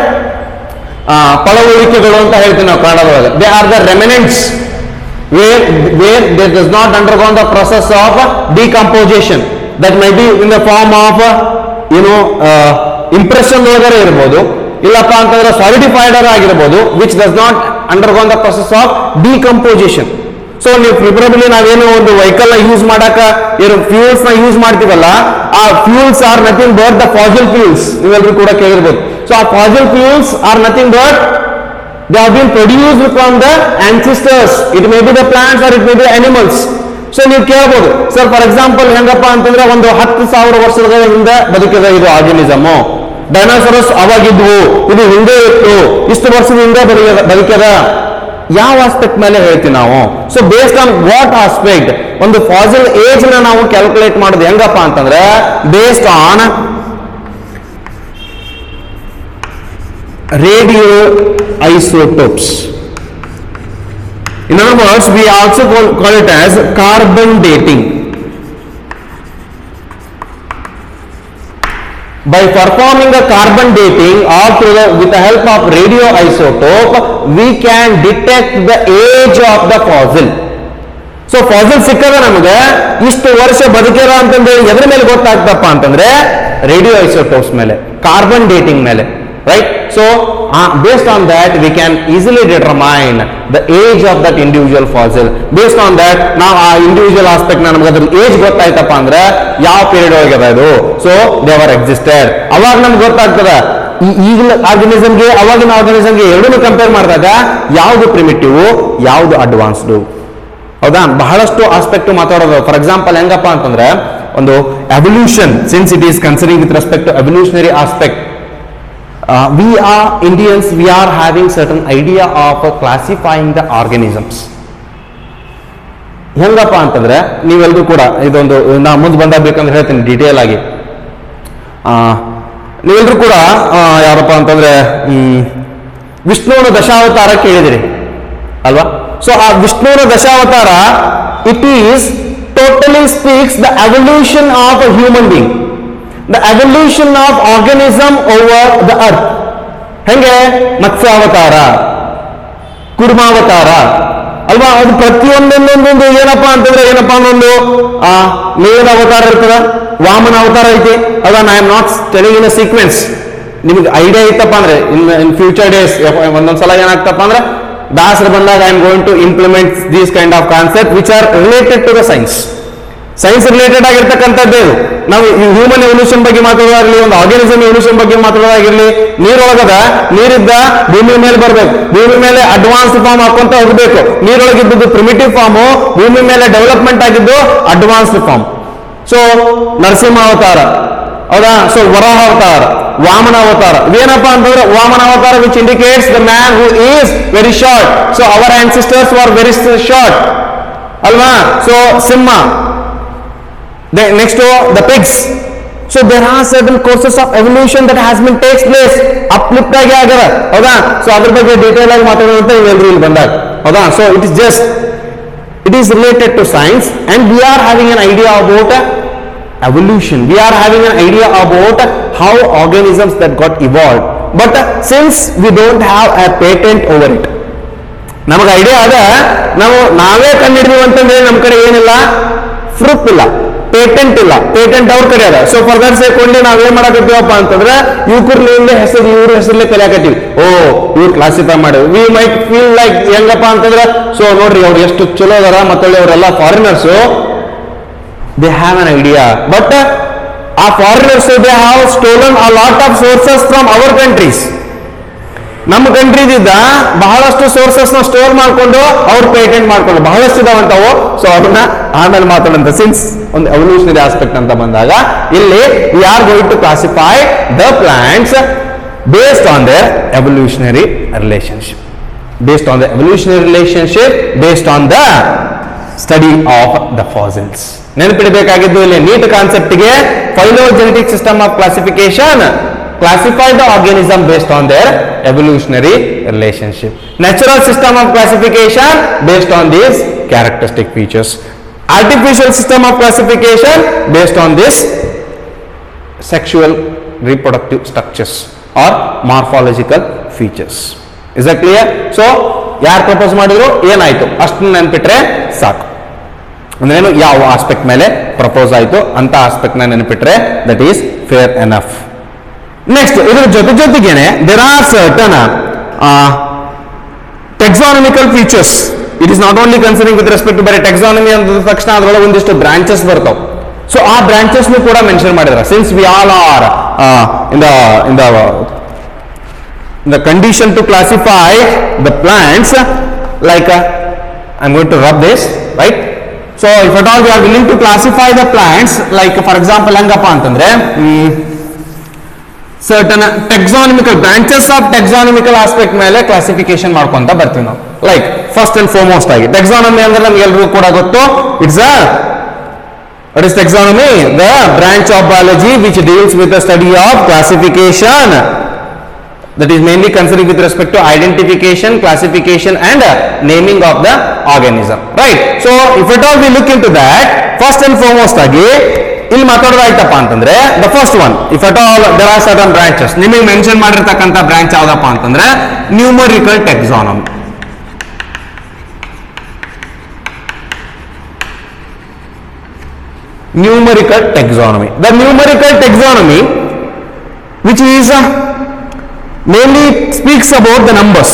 ಪಳವಳಿಕೆಗಳು ಅಂತ ಹೇಳ್ತೀವಿ ನಾವು ಕನ್ನಡದೊಳಗೆ. They are the remnants where they does not undergo the process of decomposition, that may be in the form of impression ಒಳಗಡೆ ಇರಬಹುದು, ಇಲ್ಲಪ್ಪ ಅಂತಂದ್ರೆ ಸಾಲಿಡಿಫೈಡ್ ಆಗಿರಬಹುದು, which does not undergo the process of decomposition. So ನೀವು preferably ನಾವೇನು ಒಂದು vehicle ನ use ಮಾಡಕ ಏನು ಫ್ಯೂಲ್ಸ್ ನ ಯೂಸ್ ಮಾಡ್ತೀವಲ್ಲ, ಆ fuels R nothing but the fossil fuels. ನೀವೆಲ್ಲರೂ ಕೂಡ ಕೇಳಿರ್ಬೋದು. ಸೊ ಆ fossil fuels R nothing but they have been produced from the ancestors. It may be the plants or it may be animals. So ನೀವು ಕೇಳಬಹುದು, sir for example ಹೆಂಗಪ್ಪ ಅಂತಂದ್ರೆ ಒಂದು 10,000 ವರ್ಷದ ಹಿಂದೆ ಬದುಕಿದ ಇದು ಆರ್ಗನಿಸಮ್, ಡೈನೋಸರಸ್ ಅವಾಗಿದ್ವು, ಇದು ಹಿಂದೆ ಇತ್ತು, ಇಷ್ಟು ವರ್ಷದ ಹಿಂದೆ ಬದುಕಿದ, ಯಾವ ಆಸ್ಪೆಕ್ಟ್ ಮೇಲೆ ಹೇಳ್ತೀವಿ ನಾವು? So based on what aspect? ಒಂದು ಫಾಸಿಲ್ ಏಜ್ ನ ನಾವು ಕ್ಯಾಲ್ಕುಲೇಟ್ ಮಾಡೋದು ಹೆಂಗಪ್ಪ ಅಂತಂದ್ರೆ based on radioisotopes. In other words, we also call it as carbon dating. By performing a carbon dating or with the help of radioisotope, we can detect the age of the fossil. So fossil ಸಿಕ್ಕದ ನಮಗೆ ಇಷ್ಟು ವರ್ಷ ಬದುಕಿರ ಅಂತಂದ್ರೆ ಎದ್ರ ಮೇಲೆ ಗೊತ್ತಾಗ್ತಪ್ಪ ಅಂತಂದ್ರೆ ರೇಡಿಯೋ ಐಸೋಟೋಪ್ಸ್ ಮೇಲೆ, ಕಾರ್ಬನ್ ಡೇಟಿಂಗ್ ಮೇಲೆ, right? So based on that we can easily determine the age of that individual fossil. Based on that ನಾವು ಆ ಇಂಡಿವಿಜುವಲ್ ಆಸ್ಪೆಕ್ಟ್ ನಮಗೆ ಅದ್ರ ಏಜ್ ಗೊತ್ತಾಯ್ತಪ್ಪ ಅಂದ್ರೆ ಯಾವ ಪೀರಿಯಡ್ ಒಳಗೆ ಅದು, ಸೊ ದೇ ಆರ್ ಎಕ್ಸಿಸ್ಟೆಡ್. ಅವಾಗ ನಮ್ಗೆ ಗೊತ್ತಾಗ್ತದ ಈಗಿನ ಆರ್ಗನಿಸಮ್ಗೆ ಅವಾಗಿನ ಆರ್ಗನಿಸಮ್ಗೆ ಎರಡನ್ನೂ ಕಂಪೇರ್ ಮಾಡಿದಾಗ ಯಾವುದು ಪ್ರಿಮಿಟಿವ್, ಯಾವುದು ಅಡ್ವಾನ್ಸ್ಡ್. ಹೌದಾ? ಬಹಳಷ್ಟು ಆಸ್ಪೆಕ್ಟ್ ಮಾತಾಡೋದು. ಫಾರ್ ಎಕ್ಸಾಂಪಲ್ ಹೆಂಗಪ್ಪ ಅಂತಂದ್ರೆ ಒಂದು evolution, since it is considering with respect to evolutionary aspect, we are Indians, we are having certain idea of classifying the organisms. ಹೆಂಗಪ್ಪ ಅಂತಂದ್ರೆ ನೀವೆಲ್ಲರೂ ಕೂಡ ಇದೊಂದು ನಾ ಮುಂದೆ ಬಂದಾಗ ಬೇಕಂದ್ರೆ ಹೇಳ್ತೀನಿ ಡೀಟೇಲ್ ಆಗಿ. ನೀವೆಲ್ಲರೂ ಕೂಡ ಯಾರಪ್ಪ ಅಂತಂದ್ರೆ ವಿಷ್ಣುವಿನ ದಶಾವತಾರ ಕೇಳಿದಿರಿ ಅಲ್ವಾ? ಸೊ ಆ ವಿಷ್ಣುವಿನ Dashavatara it is totally speaks the evolution of a human being, the evolution of organism over the earth. ಹೆಂಗೆ ಮತ್ಸ್ಯಾವತಾರ, ಕುರ್ಮಾವತಾರ ಅಲ್ವಾ? ಅದು ಪ್ರತಿಯೊಂದೊಂದೊಂದೊಂದು ಏನಪ್ಪಾ ಅಂತಂದ್ರೆ ಏನಪ್ಪಾ ಅನ್ನೊಂದು ಮೇನ್ ಅವತಾರ ಇರ್ತದ, ವಾಮನ ಅವತಾರ ಐತಿ. ಅದ I am not telling in a sequence. ನಿಮ್ಗೆ ಐಡಿಯಾ ಐತಪ್ಪ ಅಂದ್ರೆ ಇನ್ ಫ್ಯೂಚರ್ ಡೇಸ್ ಒಂದೊಂದ್ಸಲ ಏನಾಗ್ತಪ್ಪ ಅಂದ್ರೆ ದಾಸರು ಬಂದಾಗ I am going to implement these kind of concept which are related to the science. Science related ಆಗಿರ್ತಕ್ಕಂಥದ್ದು ನಾವು ಹ್ಯೂಮನ್ ಎವಲ್ಯೂಷನ್ ಬಗ್ಗೆ ಮಾತಾಡೋದಾಗಿರ್ಲಿ, ಒಂದು ಆರ್ಗನಿಸಮ್ ಎವಲ್ಯೂಷನ್ ಬಗ್ಗೆ ಮಾತಾಡೋದಾಗಿರ್ಲಿ, ನೀರೊಳಗದ ನೀರಿದ್ದ ಭೂಮಿ ಮೇಲೆ ಬರ್ಬೇಕು, ಭೂಮಿ ಮೇಲೆ ಅಡ್ವಾನ್ಸ್ ಫಾರ್ಮ್ ಹಾಕೊಂತ ಹೋಗ್ಬೇಕು. ನೀರೊಳಗಿದ್ದು ಪ್ರಿಮಿಟಿವ್ ಫಾರ್ಮು, ಭೂಮಿ ಮೇಲೆ ಡೆವಲಪ್ಮೆಂಟ್ ಆಗಿದ್ದು ಅಡ್ವಾನ್ಸ್ಡ್ ಫಾರ್ಮ್. ಸೊ ನರಸಿಂಹ ಅವತಾರ ಹೌದಾ? ಸೊ ವರಾಹ ಅವತಾರ, ವಾಮನ ಅವತಾರ. ಇದೇನಪ್ಪ ಅಂತಂದ್ರೆ Vamana avatar which indicates the man who is very short. So our ancestors were very short ಅಲ್ವಾ? So simha. Next to the pigs. So there are certain courses of evolution that has been takes place. Uplift ಆಗಿ ಆಗರ ಹೌದಾ? So ಅದ್ರ ಬಗ್ಗೆ detail ಆಗಿ ಮಾತಾಡೋದಂತ ಇವೆಲ್ಲರೂ ಇಲ್ಲಿ ಬಂದಾಗ ಹೌದಾ? So it is related to science and we are having an idea about evolution. We are having an idea about how organisms that got evolved. But since we don't have a patent over it, ನಮಗೆ idea ಅದ, ನಾವೇ ಕಂಡಿಡ್ತೀವಿ ಅಂತಂದ್ರೆ ನಮ್ಮ ಕಡೆ ಏನಿಲ್ಲ, proof ಇಲ್ಲ, patent ಇಲ್ಲ. Patent ಅವ್ರ ಕಡೆ ಅದ. ಸೊ ಫಾರ್ ದಟ್ ಸೇಕ್ ಕೊಂಡು ನಾವ್ ಏನ್ ಮಾಡಕತ್ತೀವಪ್ಪ ಅಂತಂದ್ರೆ ಇವ್ರ ಹೆಸರು ಇವ್ರ ಹೆಸರಲ್ಲೇ ಕಲಿಯಾಕತ್ತೀವಿ. ಓ ಇವ್ರು ಕ್ಲಾಸಿಫೈ ಮಾಡಿದ್ವಿ. ವಿ ಮೈಟ್ ಫೀಲ್ ಲೈಕ್ ಹೆಂಗಪ್ಪ ಅಂತಂದ್ರೆ ಸೊ ನೋಡ್ರಿ ಅವ್ರು ಎಷ್ಟು ಚಲೋ ಅದಾರ, ಮತ್ತೆ ಅವರೆಲ್ಲ foreigners, they have an idea. But ಆ foreigners they have stolen a lot of sources from our countries. ನಮ್ಮ ಕಂಟ್ರಿದಿಂದ ಬಹಳಷ್ಟು ಸೋರ್ಸಸ್ ನ ಸ್ಟೋರ್ ಮಾಡ್ಕೊಂಡು ಅವ್ರು ಪೇಟೆಂಟ್ ಮಾಡ್ಕೊಂಡು ಬಹಳಷ್ಟು ಇದಾವಂತವು. ಸೊ ಅದನ್ನ ಆಮೇಲೆ ಮಾತಾಡಂತ. ಸಿನ್ಸ್ ಒಂದು ಎವಲ್ಯೂಷನರಿ ಆಸ್ಪೆಕ್ಟ್ ಅಂತ ಬಂದಾಗ ಇಲ್ಲಿ we are going to classify the plants based on their evolutionary relationship, based on the evolutionary relationship, based on the study of the fossils. ನೆನಪಿಡಬೇಕಾಗಿದ್ದು ಇಲ್ಲಿ ನೀಟ್ ಕಾನ್ಸೆಪ್ಟ್ಗೆ phylogenetic system of classification, classify the organism based on their evolutionary relationship. Natural system of classification based on these characteristic features. Artificial system of classification based on this sexual reproductive structures. Or morphological features. Is a clear? So ಯಾರು propose ಮಾಡಿದ್ರು ಏನಾಯ್ತು ಅಷ್ಟು ನೆನ್ಪಿಟ್ರೆ ಸಾಕು. ಅಂದ್ರೇನು, ಯಾವ aspect ಮೇಲೆ propose ಆಯ್ತು ಅಂತ ಆಸ್ಪೆಕ್ಟ್ ನ ನೆನಪಿಟ್ರೆ that is fair enough. Next ಇದ್ರ ಜೊತೆಗೇನೆ there are certain taxonomical features. It is not only considering with respect to ಬೇರೆ ಟೆಕ್ಸಾನಮಿ ಅಂದ ತಕ್ಷಣ ಅದರೊಳಗೆ ಒಂದಿಷ್ಟು ಬ್ರಾಂಚಸ್ ಬರ್ತಾವ. ಸೊ ಆ ಬ್ರಾಂಚಸ್ ಕೂಡ ಮೆನ್ಷನ್ ಮಾಡಿದ್ರ. Since we all are in the condition to classify the plants, like I'm going to rub this, right? So if at all we are willing to classify the plants, like for example hangappa antandre certain taxonomical branches of taxonomical aspect ಮೇಲೆ classification ಮಾಡ್ಕೊಂತ ಬರ್ತೀವಿ ನಾವು. Like first and foremost ಆಗಿ taxonomy ಅಂದ್ರೆ ನಮ್ಗೆ ಎಲ್ರಿಗೂ ಕೂಡ ಗೊತ್ತು. What is taxonomy? The branch of biology which deals with the study of classification, that is mainly considering with respect to identification, classification and naming of the organism, right? So if at all we look into that, first and foremost agi ಇಲ್ಲಿ ಮಾತಾಡೋದಾಯ್ತಪ್ಪ ಅಂತಂದ್ರೆ the first one, if at all there are certain branches, ನಿಮಗೆ mention ಮಾಡಿರ್ತಕ್ಕಂಥ branch ಯಾವ್ದಪ್ಪ ಅಂತಂದ್ರೆ numerical taxonomy. Numerical taxonomy. The numerical taxonomy, which is mainly speaks about the numbers,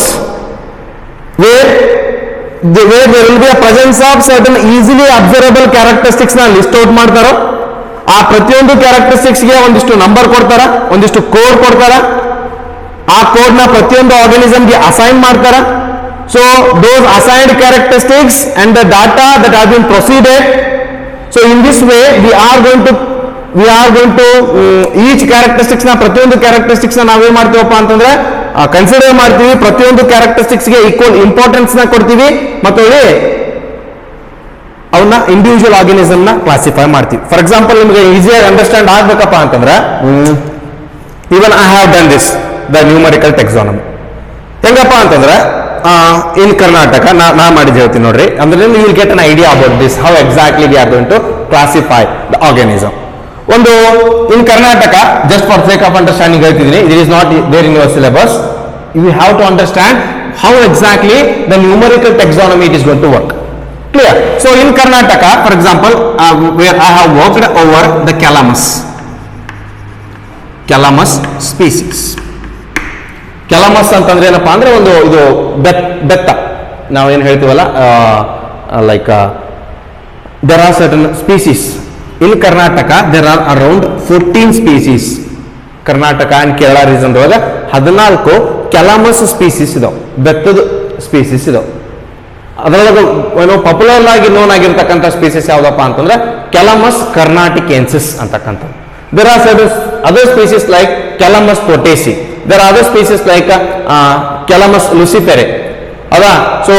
where there will be a presence of certain easily observable characteristics na list out ಮಾಡ್ತಾರೋ. ಆ ಪ್ರತಿಯೊಂದು characteristics ಗೆ ಒಂದಿಷ್ಟು number ಕೊಡ್ತಾರ, ಒಂದಿಷ್ಟು code ಕೊಡ್ತಾರ. ಆ code ನ ಪ್ರತಿಯೊಂದು ಆರ್ಗನಿಸಮ್ ಗೆ ಅಸೈನ್ ಮಾಡ್ತಾರ. So those assigned characteristics and the data that have been proceeded. So in this way we are going to each characteristics na ಪ್ರತಿಯೊಂದು characteristics na ನಾವೇನ್ ಮಾಡ್ತೀವಪ್ಪ ಅಂತಂದ್ರೆ ಕನ್ಸಿಡರ್ ಮಾಡ್ತೀವಿ. ಪ್ರತಿಯೊಂದು characteristics ಗೆ ಈಕ್ವಲ್ ಇಂಪಾರ್ಟೆನ್ಸ್ ನ ಕೊಡ್ತೀವಿ ಮತ್ತು ಅವನ್ನ ಇಂಡಿವಿಜುವಲ್ ಆರ್ಗನಿಸಮ್ ನ ಕ್ಲಾಸಿಫೈ ಮಾಡ್ತೀವಿ. ಫಾರ್ ಎಕ್ಸಾಂಪಲ್ ನಿಮಗೆ ಈಸಿಯಾಗಿ ಅಂಡರ್ಸ್ಟ್ಯಾಂಡ್ ಆಗ್ಬೇಕಪ್ಪ ಅಂತಂದ್ರೆ even I have done this the numerical taxonomy. ಹೆಂಗಪ್ಪ ಅಂತಂದ್ರೆ ಇನ್ ಕರ್ನಾಟಕ ನಾ ಮಾಡಿದ್ದು ಹೇಳ್ತೀನಿ ನೋಡ್ರಿ. ಅಂದ್ರೆ you will get an idea about this how exactly we are going to classify the organism. ಒಂದು in Karnataka, just for sake of understanding ಹೇಳ್ತಿದ್ದೀನಿ, it is not there in your syllabus. You have to understand how exactly the numerical taxonomy it is going to work. Clear? So in Karnataka, for example, where I have worked over the calamus species. Calamus ಅಂತಂದ್ರೆ ಏನಪ್ಪಾ ಅಂದ್ರೆ ಒಂದು ಇದು ಬೆತ್ತ ನಾವೇನು ಹೇಳ್ತೀವಲ್ಲ, like there are certain species in Karnataka. There are around 14 species. Karnataka and Kerala region ಒಳಗೆ 14 calamus species ಇದಾವೆ, ಬೆತ್ತದ ಸ್ಪೀಸೀಸ್ ಇದಾವೆ. ಅದರೊಳಗೆ ಏನೋ ಪಾಪ್ಯುಲರ್ ಆಗಿ ನೋನ್ ಆಗಿರ್ತಕ್ಕಂಥ ಸ್ಪೀಸೀಸ್ ಯಾವ್ದಪ್ಪ ಅಂತಂದ್ರೆ ಕ್ಯಾಲಮಸ್ ಕರ್ನಾಟಿಕೆನ್ಸಿಸ್ ಅಂತಕ್ಕಂಥ. There are certain other species like calamus thwaitesii. There are other species like calamus ಲುಸಿಫೆರೆ. ಹೌದಾ? ಸೊ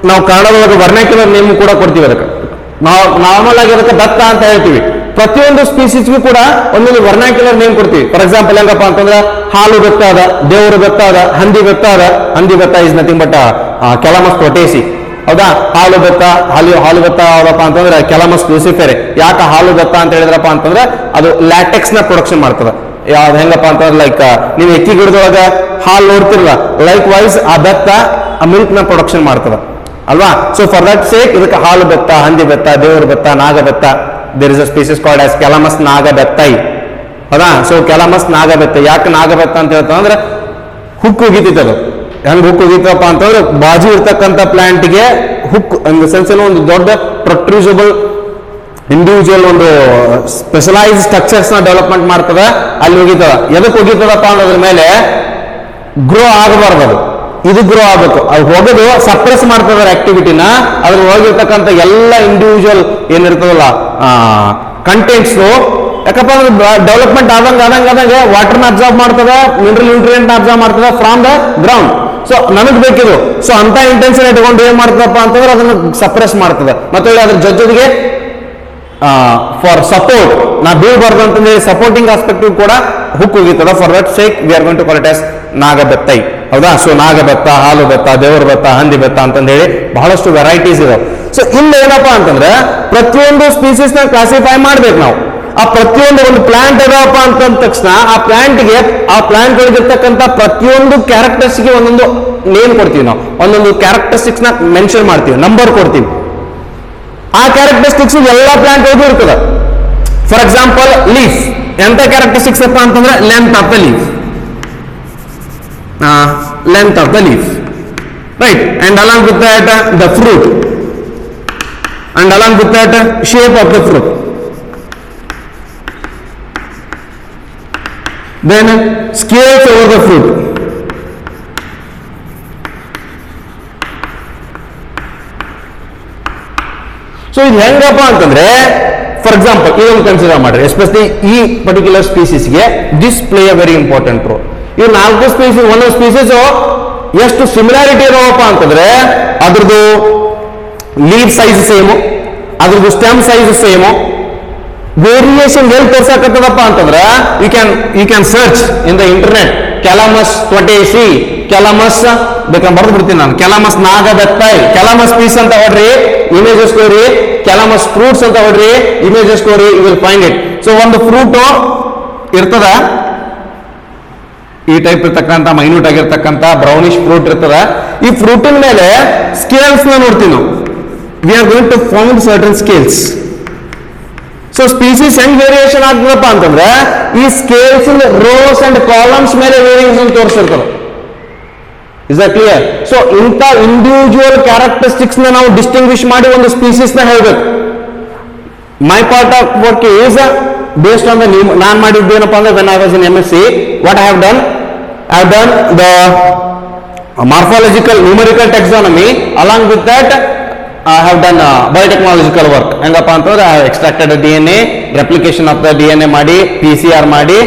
ನಾವು ಕನ್ನಡದೊಳಗೆ ವರ್ನಾಕ್ಯುಲರ್ ನೇಮ್ ಕೂಡ ಕೊಡ್ತೀವಿ ಅದಕ್ಕೆ. ನಾವು ನಾರ್ಮಲ್ ಆಗಿ ಅದಕ್ಕೆ ದತ್ತ ಅಂತ ಹೇಳ್ತೀವಿ. ಪ್ರತಿಯೊಂದು ಸ್ಪೀಸೀಸ್ಗೂ ಕೂಡ ಒಂದೊಂದು ವರ್ನಾಕ್ಯುಲರ್ ನೇಮ್ ಕೊಡ್ತೀವಿ. ಫಾರ್ ಎಕ್ಸಾಂಪಲ್ ಹೆಂಗಪ್ಪ ಅಂತಂದ್ರೆ ಹಾಲು ಬೆತ್ತ ಅದ, ದೇವರು ಬೆತ್ತ ಅದ, ಹಂದಿ ಬೆತ್ತ ಅದ. ಹಂದಿ ಬೆತ್ತ ಇಸ್ ನಥಿಂಗ್ ಬಟ್ ಕ್ಯಾಲಮಸ್ ಪೊಟೇಸಿ. ಹೌದಾ? ಹಾಲು ಬೆತ್ತ ಯಾವ್ದಪ್ಪ ಅಂತಂದ್ರೆ ಕ್ಯಾಲಮಸ್ ಲೂಸಿಫೆರೆ. ಯಾಕೆ ಹಾಲು ಬೆತ್ತ ಅಂತ ಹೇಳಿದ್ರಪ್ಪ ಅಂತಂದ್ರೆ ಅದು ಲ್ಯಾಟೆಕ್ಸ್ ನ ಪ್ರೊಡಕ್ಷನ್ ಮಾಡ್ತದೆ. ಯಾವ್ದು ಹೆಂಗಪ್ಪ ಅಂತಂದ್ರೆ ಲೈಕ್ ನೀವು ಎಕ್ಕಿ ಗಿಡದೊಳಗ ಹಾಲು ನೋಡ್ತಿರಲ್ಲ, ಲೈಕ್ ವೈಸ್ ಆ ಬೆತ್ತ ಆ ಮಿಲ್ಕ್ ನ ಪ್ರೊಡಕ್ಷನ್ ಮಾಡ್ತದೆ ಅಲ್ವಾ? ಸೊ ಫಾರ್ ದಟ್ ಸೇಕ್ ಇದಕ್ಕೆ ಹಾಲು ಬೆತ್ತ, ಹಂದಿ ಬೆತ್ತ, ದೇವ್ರ ಬೆತ್ತ, ನಾಗ ಬೆತ್ತ. There is a species called as calamus nagabettai. ಹೌದಾ? So calamus nagabetta. ಯಾಕೆ ನಾಗಬೆತ್ತ ಅಂತ ಹೇಳ್ತಾ ಅಂದ್ರೆ ಹುಕ್ ಹೋಗಿತ್ತದು. ಹೆಂಗ್ ಹುಕ್ ಹೋಗಿತ್ತಪ್ಪ ಅಂತಂದ್ರೆ ಬಾಜು ಇರ್ತಕ್ಕಂಥ ಪ್ಲಾಂಟ್ಗೆ ಹುಕ್ ಸೆನ್ಸ್ ಒಂದು ದೊಡ್ಡ ಪ್ರೊಟ್ರೂಸಬಲ್ ಇಂಡಿವಿಜುವಲ್ ಒಂದು ಸ್ಪೆಷಲೈಸ್ ಸ್ಟ್ರಕ್ಚರ್ಸ್ ನ ಡೆವಲಪ್ಮೆಂಟ್ ಮಾಡ್ತದ, ಅಲ್ಲಿ ಹೋಗಿತ್ತದ. ಎದಕ್ಕೆ ಹೋಗಿತ್ತದಪ್ಪ ಅನ್ನೋದ್ರ ಮೇಲೆ ಗ್ರೋ ಆಗಬಾರ್ದು, ಅದು ಇದು ಗ್ರೋ ಆಗಬೇಕು. ಅದು ಹೋಗೋದು ಸಪ್ರೆಸ್ ಮಾಡ್ತದ ಆಕ್ಟಿವಿಟಿನ. ಅದ್ರ ಹೋಗಿರ್ತಕ್ಕಂಥ ಎಲ್ಲ ಇಂಡಿವಿಜುವಲ್ ಏನಿರ್ತದಲ್ಲ ಕಂಟೆಂಟ್ಸ್, ಯಾಕಪ್ಪ ಅಂದ್ರೆ ಡೆವಲಪ್ಮೆಂಟ್ ಆದಂಗೆ ವಾಟರ್ನ ಅಬ್ಸರ್ವ್ ಮಾಡ್ತದ, ಮಿನರಲ್ ನ್ಯೂಟ್ರಿಯೆಂಟ್ ಅಬ್ಸರ್ವ್ ಮಾಡ್ತದ ಫ್ರಾಮ್ ದ ಗ್ರೌಂಡ್. ಸೊ ನಮಗ್ ಬೇಕಿದು. ಸೊ ಅಂತ ಇಂಟೆನ್ಷನ್ ಇಟ್ಕೊಂಡು ಏನ್ ಮಾಡ್ತದಪ್ಪ ಅಂತಂದ್ರೆ ಅದನ್ನ ಸಪ್ರೆಸ್ ಮಾಡ್ತದೆ. ಮತ್ತೆ ಅದ್ರ ಜೊತೆಗೆ ಫಾರ್ ಸಪೋರ್ಟ್ ನಾ ಬೀಳ್ಬಾರ್ದು ಅಂತಂದ್ರೆ ಸಪೋರ್ಟಿಂಗ್ ಆಸ್ಪೆಕ್ಟ್ ಕೂಡ ಹುಕ್ ಹೋಗಿರ್ತದ. For that sake we are going to call it as nagabettai. ಹೌದಾ? ಸೊ ನಾಗಬೆತ್ತ, ಹಾಲು ಬೆತ್ತ, ದೇವರ ಬೆತ್ತ, ಹಂದಿ ಬೆತ್ತ ಅಂತಂದ ಹೇಳಿ ಬಹಳಷ್ಟು ವೆರೈಟೀಸ್ ಇದಾವೆ. ಸೊ ಇಲ್ಲಿ ಏನಪ್ಪಾ ಅಂತಂದ್ರೆ ಪ್ರತಿಯೊಂದು ಸ್ಪೀಸೀಸ್ ನ ಕ್ಲಾಸಿಫೈ ಮಾಡ್ಬೇಕು ನಾವು. ಆ ಪ್ರತಿಯೊಂದು ಒಂದು ಪ್ಲಾಂಟ್ ಅದಪ್ಪ ಅಂತಂದ ತಕ್ಷಣ ಆ ಪ್ಲಾಂಟ್ಗೆ ಆ ಪ್ಲಾಂಟ್ ಒಳಗಿರ್ತಕ್ಕಂಥ ಪ್ರತಿಯೊಂದು ಕ್ಯಾರೆಕ್ಟರ್ಸ್ಗೆ ಒಂದೊಂದು ನೇಮ್ ಕೊಡ್ತೀವಿ, ನಾವು ಒಂದೊಂದು ಕ್ಯಾರೆಕ್ಟರಿಸ್ಟಿಕ್ಸ್ ನ ಮೆನ್ಷನ್ ಮಾಡ್ತೀವಿ, ನಂಬರ್ ಕೊಡ್ತೀವಿ. ಆ ಕ್ಯಾರೆಕ್ಟರಿಸ್ಟಿಕ್ಸ್ ಎಲ್ಲ ಪ್ಲಾಂಟ್ ಒಳಗೂ ಇರ್ತದೆ. ಫಾರ್ ಎಕ್ಸಾಂಪಲ್ ಲೀಫ್, ಎಂತ ಕ್ಯಾರೆಕ್ಟರಿಸ್ಟಿಕ್ಸ್ ಅಪ್ಪ ಅಂತಂದ್ರೆ length of the leaf, length of the leaf, right? And along with that the fruit, and along with that shape of the fruit, then scales over the fruit. So ಇದು ಹೆಂಗಪ್ಪ ಅಂತಂದ್ರೆ for example ಇದನ್ನು consider ಮಾಡ್ರಿ, especially ಈ particular ಸ್ಪೀಸೀಸ್ಗೆ this play a very important role. ಇವು 4 species, ಒಂದೊಂದು species ಎಷ್ಟು ಸಿಮಿಲಾರಿಟಿ ಇರೋವಪ್ಪ ಅಂತಂದ್ರೆ ಅದ್ರದ್ದು ಲೀವ್ ಸೈಜ್ ಸೇಮು, ಅದ್ರದ್ದು ಸ್ಟೆಮ್ ಸೈಜ್ ಸೇಮು. ವೇರಿಯೇಷನ್ ಎಲ್ಲಿ ತೋರ್ಸಕತ್ತದಪ್ಪ ಅಂತಂದ್ರೆ you can search in the internet calamus thwaitesii, calamus ಬೇಕಾದ್ರೆ ಬರೆದು ಬಿಡ್ತೀನಿ ನಾನು, ಕ್ಯಾಲಮಸ್ ನಾಗಬೆತ್ತೈ, ಕ್ಯಾಲಮಸ್ ಪೀಸ್ ಅಂತ ಹೊಡ್ರಿ ಇಮೇಜಸ್ ಕೋರಿ, ಕ್ಯಾಲಮಸ್ ಫ್ರೂಟ್ಸ್ ಅಂತ ಹೊಡ್ರಿ ಇಮೇಜಸ್ ಕೋರಿ, you will find it. So ಒಂದು ಫ್ರೂಟ್ ಇರ್ತದ, ಈ ಟೈಪ್ ಇರ್ತಕ್ಕಂಥ ಮೈನ್ಯೂಟ್ ಆಗಿರ್ತಕ್ಕಂಥ ಬ್ರೌನಿಶ್ ಫ್ರೂಟ್ ಇರ್ತದ. ಈ ಫ್ರೂಟಿನ ಮೇಲೆ ಸ್ಕೇಲ್ಸ್ ನ ನೋಡ್ತೀವಿ ನಾವು. We are going to found certain scales. So species ಹೆಂಗ್ ವೇರಿಯೇಷನ್ ಆಗ್ತದಪ್ಪ ಅಂತಂದ್ರೆ ಈ ಸ್ಕೇಲ್ಸ್ ರೋಸ್ ಅಂಡ್ ಕಾಲಮ್ಸ್ ಮೇಲೆ ವೇರಿಯೇಷನ್ ತೋರಿಸಿರ್ತಾರೆ. Is that clear? ಸೊ ಇಂಥ ಇಂಡಿವಿಜುವಲ್ ಕ್ಯಾರೆಕ್ಟರಿಸ್ಟಿಕ್ಸ್ ನ ನಾವು ಡಿಸ್ಟಿಂಗ್ವಿಶ್ ಮಾಡಿ ಒಂದು ಸ್ಪೀಸೀಸ್ ನ ಹೇಳ್ಬೇಕು. My part of work is based on the ನಾನು ಮಾಡಿದ್ದೇನಪ್ಪ ಅಂದ್ರೆ when I was in MSc, what I have done, I have done the morphological numerical taxonomy, along with that I have done biotechnological work. ಹೆಂಗಪ್ಪ ಅಂತಂದ್ರೆ I have extracted DNA, replication of the DNA ಮಾಡಿ PCR ಮಾಡಿ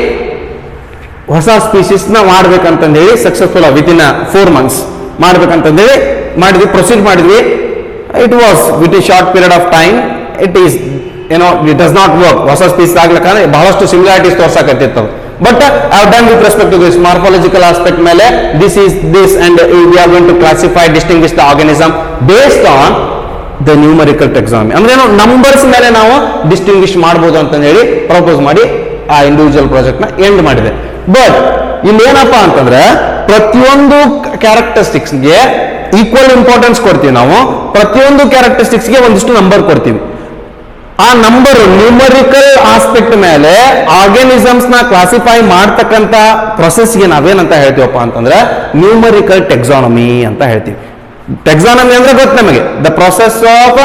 ಹೊಸ ಸ್ಪೀಸೀಸ್ ನ ಮಾಡ್ಬೇಕಂತಂದೇಳಿ successful within 4 months ಮಾಡ್ಬೇಕಂತಂದೇಳಿ ಮಾಡಿದ್ವಿ, ಪ್ರೊಸೀಡ್ ಮಾಡಿದ್ವಿ. It was with a short period of time. It is it does not work. ಹೊಸ ಸ್ಪೀಸೀಸ್ ಆಗ್ಲಿಕ್ಕಂದ್ರೆ ಬಹಳಷ್ಟು ಸಿಮಿಲಾರಿಟೀಸ್ ತೋರ್ಸಕತ್ತಿತ್ತು. But I have done with respect to this morphological aspect ಮೇಲೆ this is this and we are going to classify distinguish the organism based on the numerical taxonomy. ಅಂದ್ರೆ ಏನು numbers ಮೇಲೆ ನಾವು ಡಿಸ್ಟಿಂಗ್ವಿಶ್ ಮಾಡಬಹುದು ಅಂತ ಹೇಳಿ ಪ್ರಪೋಸ್ ಮಾಡಿ ಆ ಇಂಡಿವಿಜುವಲ್ ಪ್ರಾಜೆಕ್ಟ್ ನ ಎಂಡ್ ಮಾಡಿದೆ. ಬಟ್ ಇಲ್ಲೇನಪ್ಪ ಅಂತಂದ್ರೆ ಪ್ರತಿಯೊಂದು ಕ್ಯಾರೆಕ್ಟರಿಸ್ಟಿಕ್ಸ್ಗೆ ಈಕ್ವಲ್ ಇಂಪಾರ್ಟೆನ್ಸ್ ಕೊಡ್ತೀವಿ ನಾವು. ಪ್ರತಿಯೊಂದು ಕ್ಯಾರೆಕ್ಟರಿಸ್ಟಿಕ್ಸ್ಗೆ ಒಂದಿಷ್ಟು ನಂಬರ್ ಕೊಡ್ತೀವಿ. ಆ ನಂಬರ್ ನ್ಯೂಮರಿಕಲ್ ಆಸ್ಪೆಕ್ಟ್ ಮೇಲೆ ಆರ್ಗನಿಸಮ್ಸ್ ನ ಕ್ಲಾಸಿಫೈ ಮಾಡ್ತಕ್ಕಂಥ ಪ್ರೊಸೆಸ್ಗೆ ನಾವೇನಂತ ಹೇಳ್ತೀವಪ್ಪ ಅಂತಂದ್ರೆ ನ್ಯೂಮರಿಕಲ್ ಟೆಕ್ಸಾನಮಿ ಅಂತ ಹೇಳ್ತೀವಿ. ಟೆಕ್ಸಾನಮಿ ಅಂದ್ರೆ ಗೊತ್ತು ನಮಗೆ, the process of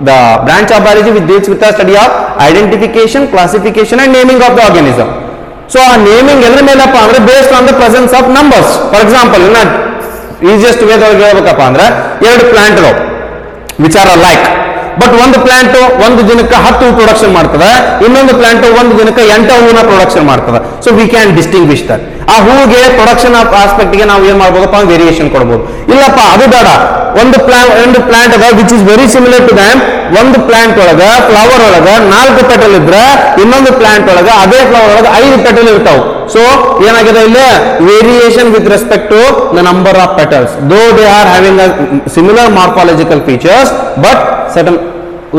the branch of biology which deals with the study of identification, classification and naming of the organism. So ಆ ನೇಮಿಂಗ್ ಎದ್ರ ಮೇಲಪ್ಪ ಅಂದ್ರೆ based on the presence of numbers. For example ಇನ್ನ easiest ವೇದೊಳಗೆ ಹೇಳ್ಬೇಕಪ್ಪ ಅಂದ್ರೆ 2 plant ಅದಾವ which are like, but ಒಂದು plant ಒಂದು ದಿನಕ್ಕೆ 10 ಹೂ production ಮಾಡ್ತದೆ, ಇನ್ನೊಂದು ಪ್ಲಾಂಟ್ ಒಂದು ದಿನಕ್ಕೆ 8 ಹೂವನ್ನ ಪ್ರೊಡಕ್ಷನ್ ಮಾಡ್ತದೆ. So we can distinguish that. ಆ ಹೂವಿಗೆ ಪ್ರೊಡಕ್ಷನ್ ಆಸ್ಪೆಕ್ಟ್ ಗೆ ನಾವು ಏನ್ ಮಾಡ್ಬೋದಪ್ಪ ವೇರಿಯೇಷನ್ ಕೊಡ್ಬೋದು. ಇಲ್ಲಪ್ಪ ಅದು ಬೇಡ, ಒಂದು ಪ್ಲಾಂಟ್ ಅದ which is very similar to them. ಒಂದು ಪ್ಲಾಂಟ್ ಒಳಗ ಫ್ಲವರ್ ಒಳಗ 4 ಪೆಟಲ್ ಇದ್ರೆ ಇನ್ನೊಂದು ಪ್ಲಾಂಟ್ ಒಳಗ ಅದೇ ಫ್ಲವರ್ ಒಳಗ 5 ಪೆಟಲ್ ಇರ್ತಾವ. ಸೊ ಏನಾಗಿದೆ ಇಲ್ಲಿ variation with respect to the number of petals, though they are having similar morphological features, but sudden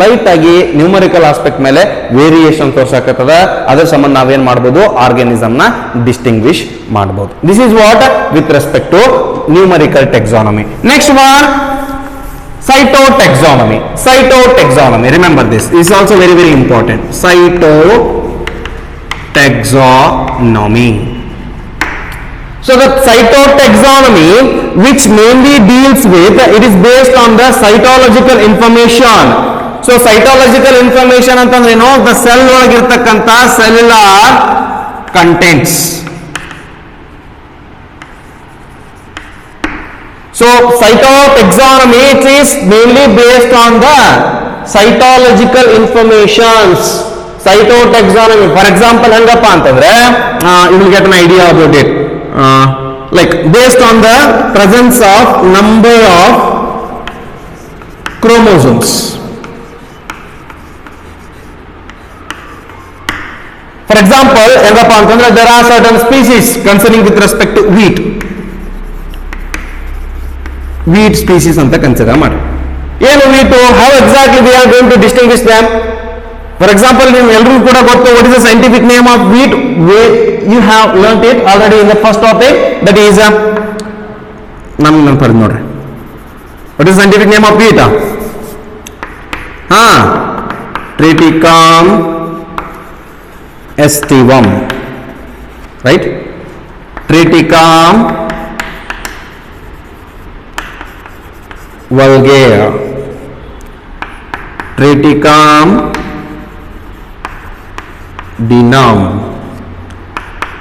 light ಆಗಿ ನ್ಯೂಮರಿಕಲ್ ಆಸ್ಪೆಕ್ಟ್ ಮೇಲೆ ವೇರಿಯೇಷನ್ ತೋರ್ಸಕತ್ತದ. ಅದ್ರ ಸಂಬಂಧ ನಾವೇನ್ ಮಾಡ್ಬೋದು, ಆರ್ಗನಿಸಮ್ ನ ಡಿಸ್ಟಿಂಗ್ವಿಶ್ ಮಾಡಬಹುದು. This is what with respect to numerical taxonomy. Next one, cytotaxonomy. Cytotaxonomy, remember this is also very very important. Cytotaxonomy. So the cytotaxonomy, which mainly deals with, it is based on the cytological information. So cytological information ಅಂತಂದ್ರೆ ಏನು, the cell ಒಳಗಿರ್ತಕ್ಕಂಥ cellular contents. So cytotaxonomy, it is mainly based on the cytological informations. Cytotaxonomy, for example, hangappa antandre you will get an idea about it. Like based on the presence of number of chromosomes. For example, hangappa antandre there are certain species concerning with respect to wheat species anta consider ಮಾಡಿ. ಏನು wheat, how exactly we are going to distinguish them? For example, what is the scientific name of wheat? You have learnt it already in the first topic. That is what is the scientific name of wheat? Triticum aestivum, right? Triticum vulgare, Triticum dinum,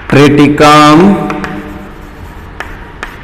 Triticum